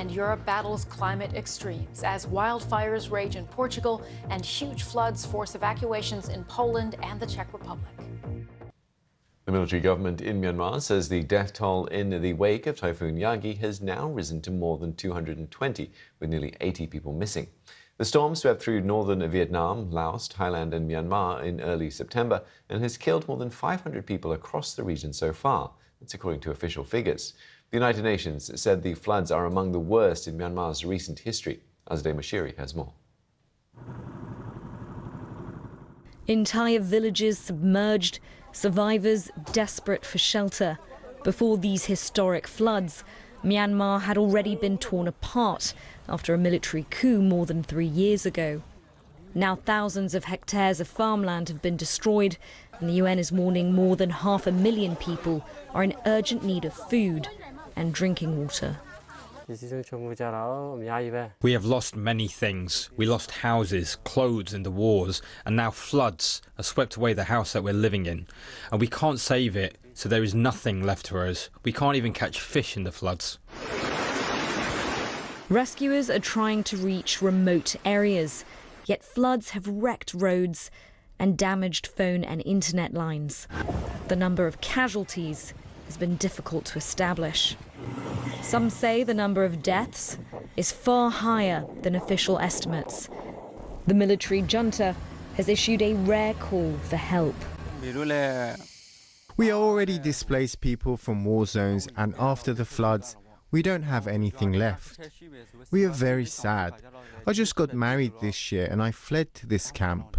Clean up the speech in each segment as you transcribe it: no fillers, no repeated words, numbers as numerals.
and Europe battles climate extremes as wildfires rage in Portugal and huge floods force evacuations in Poland and the Czech Republic. The military government in Myanmar says the death toll in the wake of Typhoon Yagi has now risen to more than 220, with nearly 80 people missing. The storm swept through northern Vietnam, Laos, Thailand and Myanmar in early September and has killed more than 500 people across the region so far. That's according to official figures. The United Nations said the floods are among the worst in Myanmar's recent history. Azadeh Mashiri has more. Entire villages submerged, survivors desperate for shelter. Before these historic floods, Myanmar had already been torn apart after a military coup more than 3 years ago. Now thousands of hectares of farmland have been destroyed, and the UN is warning more than 500,000 people are in urgent need of food and drinking water. We have lost many things. We lost houses, clothes in the wars, and now floods have swept away the house that we're living in. And we can't save it, so there is nothing left for us. We can't even catch fish in the floods. Rescuers are trying to reach remote areas, yet floods have wrecked roads and damaged phone and internet lines. The number of casualties has been difficult to establish. Some say the number of deaths is far higher than official estimates. The military junta has issued a rare call for help. We are already displaced people from war zones, and after the floods, we don't have anything left. We are very sad. I just got married this year and I fled to this camp.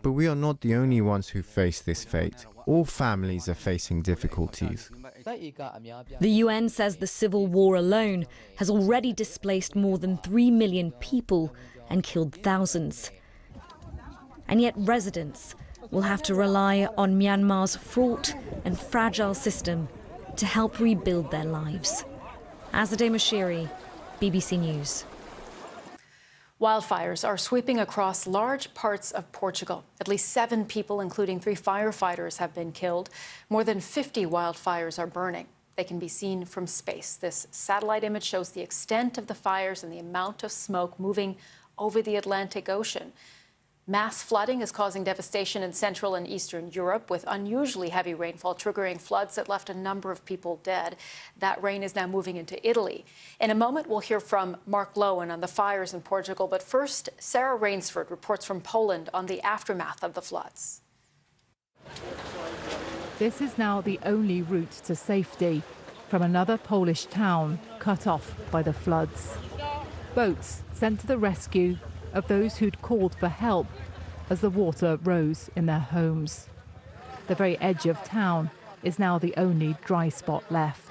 But we are not the only ones who face this fate. All families are facing difficulties. The UN says the civil war alone has already displaced more than 3 million people and killed thousands. And yet residents will have to rely on Myanmar's fraught and fragile system to help rebuild their lives. Azadeh Mashiri, BBC News. Wildfires are sweeping across large parts of Portugal. At least 7 people, including 3 firefighters, have been killed. More than 50 wildfires are burning. They can be seen from space. This satellite image shows the extent of the fires and the amount of smoke moving over the Atlantic Ocean. Mass flooding is causing devastation in Central and Eastern Europe, with unusually heavy rainfall triggering floods that left a number of people dead. That rain is now moving into Italy. In a moment, we'll hear from Mark Lowen on the fires in Portugal. But first, Sarah Rainsford reports from Poland on the aftermath of the floods. This is now the only route to safety from another Polish town cut off by the floods. Boats sent to the rescue of those who'd called for help as the water rose in their homes. The very edge of town is now the only dry spot left.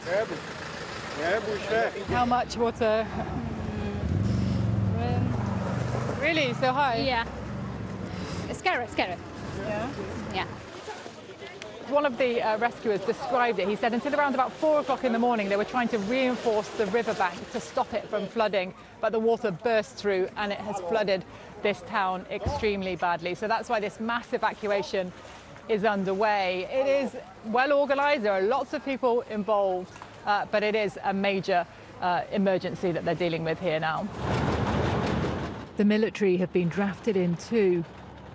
How much water? Really, so high? Yeah. Scary. Yeah? Yeah. One of the rescuers described it. He said until around about 4 o'clock in the morning, they were trying to reinforce the riverbank to stop it from flooding, but the water burst through and it has flooded this town extremely badly. So that's why this mass evacuation is underway. It is well organized. There are lots of people involved, but it is a major emergency that they're dealing with here now. The military have been drafted in too,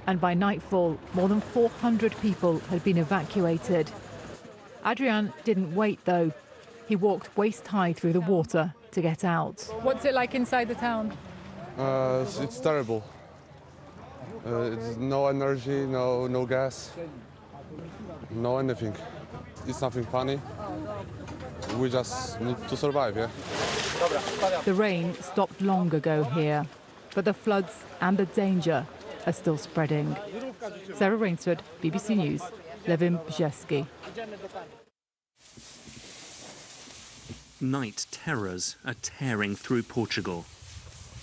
and by nightfall, more than 400 people had been evacuated. Adrian didn't wait, though. He walked waist-high through the water to get out. What's it like inside the town? It's terrible. It's no energy, no gas, no anything. It's nothing funny. We just need to survive, yeah? The rain stopped long ago here, but the floods and the danger are still spreading. Sarah Rainsford, BBC News, Lewin Brzezski. Night terrors are tearing through Portugal.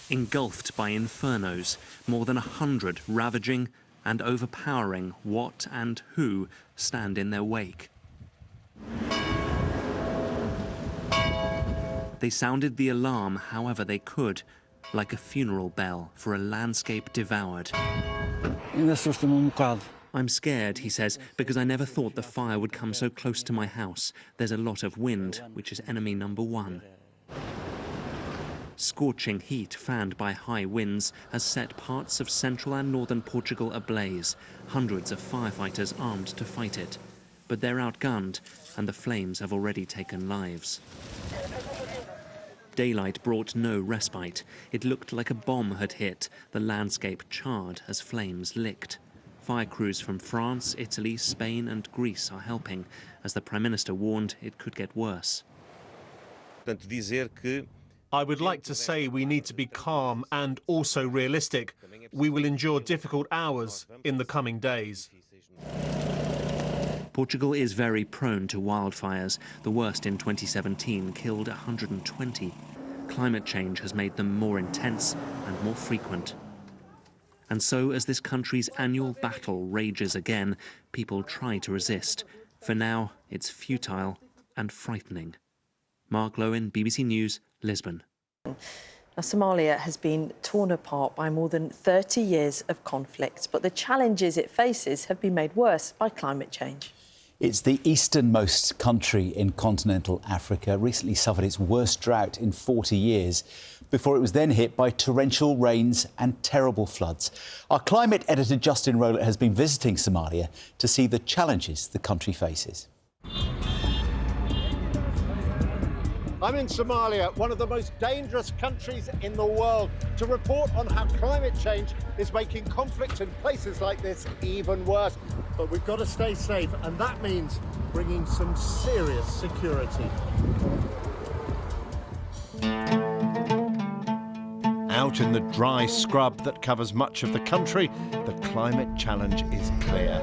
Engulfed by infernos, more than 100 ravaging and overpowering what and who stand in their wake. They sounded the alarm however they could, like a funeral bell for a landscape devoured. I'm scared, he says, because I never thought the fire would come so close to my house. There's a lot of wind, which is enemy number 1. Scorching heat fanned by high winds has set parts of central and northern Portugal ablaze, hundreds of firefighters armed to fight it. But they're outgunned, and the flames have already taken lives. Daylight brought no respite. It looked like a bomb had hit, the landscape charred as flames licked. Fire crews from France, Italy, Spain and Greece are helping, as the Prime Minister warned it could get worse. I would like to say we need to be calm and also realistic. We will endure difficult hours in the coming days. Portugal is very prone to wildfires. The worst in 2017 killed 120. Climate change has made them more intense and more frequent. And so, as this country's annual battle rages again, people try to resist. For now, it's futile and frightening. Mark Lowen, BBC News, Lisbon. Now, Somalia has been torn apart by more than 30 years of conflict, but the challenges it faces have been made worse by climate change. It's the easternmost country in continental Africa, recently suffered its worst drought in 40 years, before it was then hit by torrential rains and terrible floods. Our climate editor Justin Rowlett has been visiting Somalia to see the challenges the country faces. I'm in Somalia, one of the most dangerous countries in the world, to report on how climate change is making conflict in places like this even worse. But we've got to stay safe, and that means bringing some serious security. Out in the dry scrub that covers much of the country, the climate challenge is clear.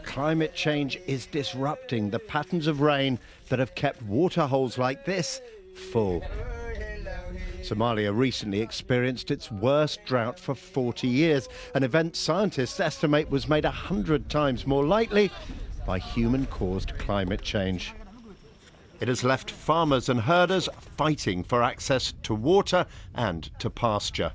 Climate change is disrupting the patterns of rain that have kept waterholes like this full. Somalia recently experienced its worst drought for 40 years, an event scientists estimate was made 100 times more likely by human-caused climate change. It has left farmers and herders fighting for access to water and to pasture.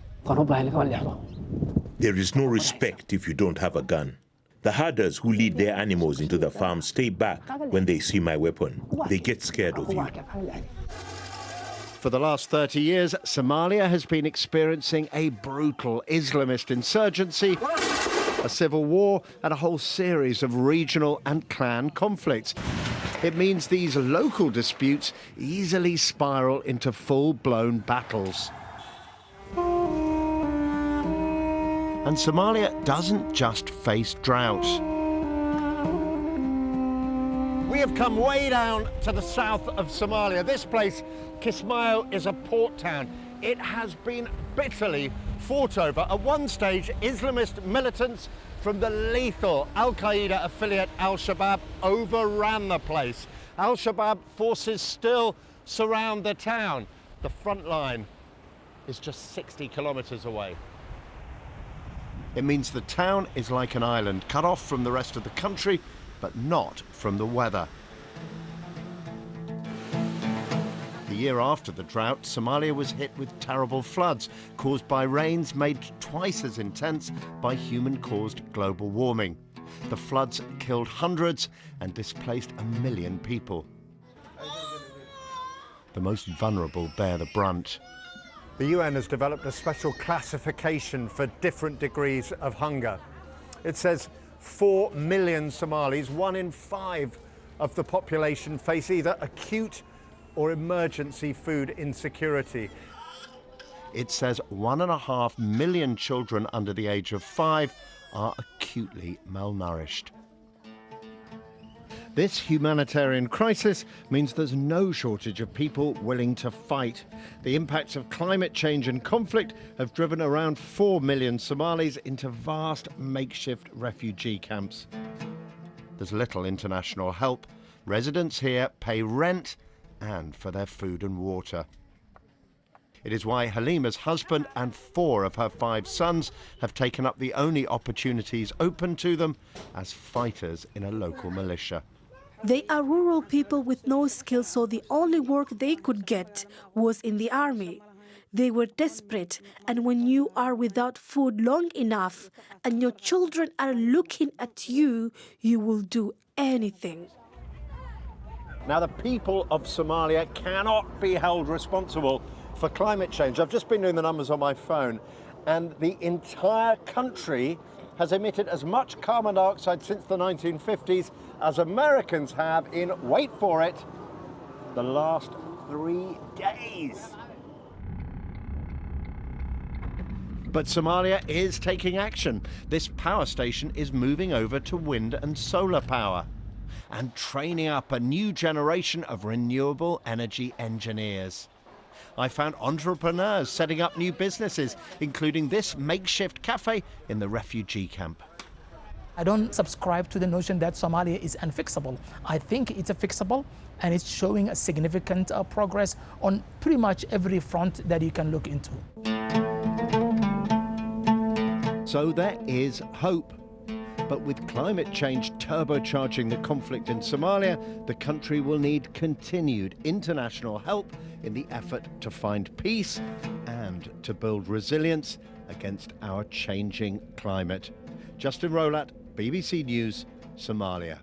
There is no respect if you don't have a gun. The herders who lead their animals into the farm stay back when they see my weapon. They get scared of you. For the last 30 years, Somalia has been experiencing a brutal Islamist insurgency, a civil war, and a whole series of regional and clan conflicts. It means these local disputes easily spiral into full-blown battles. And Somalia doesn't just face drought. We have come way down to the south of Somalia. This place, Kismayo, is a port town. It has been bitterly fought over. At one stage, Islamist militants from the lethal Al-Qaeda affiliate Al-Shabaab overran the place. Al-Shabaab forces still surround the town. The front line is just 60 kilometers away. It means the town is like an island, cut off from the rest of the country, but not from the weather. The year after the drought, Somalia was hit with terrible floods caused by rains made twice as intense by human-caused global warming. The floods killed hundreds and displaced 1 million people. The most vulnerable bear the brunt. The UN has developed a special classification for different degrees of hunger. It says 4 million Somalis, 1 in 5 of the population, face either acute or emergency food insecurity. It says 1.5 million children under the age of 5 are acutely malnourished. This humanitarian crisis means there's no shortage of people willing to fight. The impacts of climate change and conflict have driven around 4 million Somalis into vast makeshift refugee camps. There's little international help. Residents here pay rent and for their food and water. It is why Halima's husband and 4 of her 5 sons have taken up the only opportunities open to them as fighters in a local militia. They are rural people with no skills, so the only work they could get was in the army. They were desperate, and when you are without food long enough and your children are looking at you, you will do anything. Now, the people of Somalia cannot be held responsible for climate change. I've just been doing the numbers on my phone, and the entire country has emitted as much carbon dioxide since the 1950s as Americans have in, wait for it, the last 3 days. But Somalia is taking action. This power station is moving over to wind and solar power and training up a new generation of renewable energy engineers. I found entrepreneurs setting up new businesses, including this makeshift cafe in the refugee camp. I don't subscribe to the notion that Somalia is unfixable. I think it's fixable, and it's showing a significant progress on pretty much every front that you can look into. So there is hope. But with climate change turbocharging the conflict in Somalia, the country will need continued international help in the effort to find peace and to build resilience against our changing climate. Justin Rolat, BBC News, Somalia.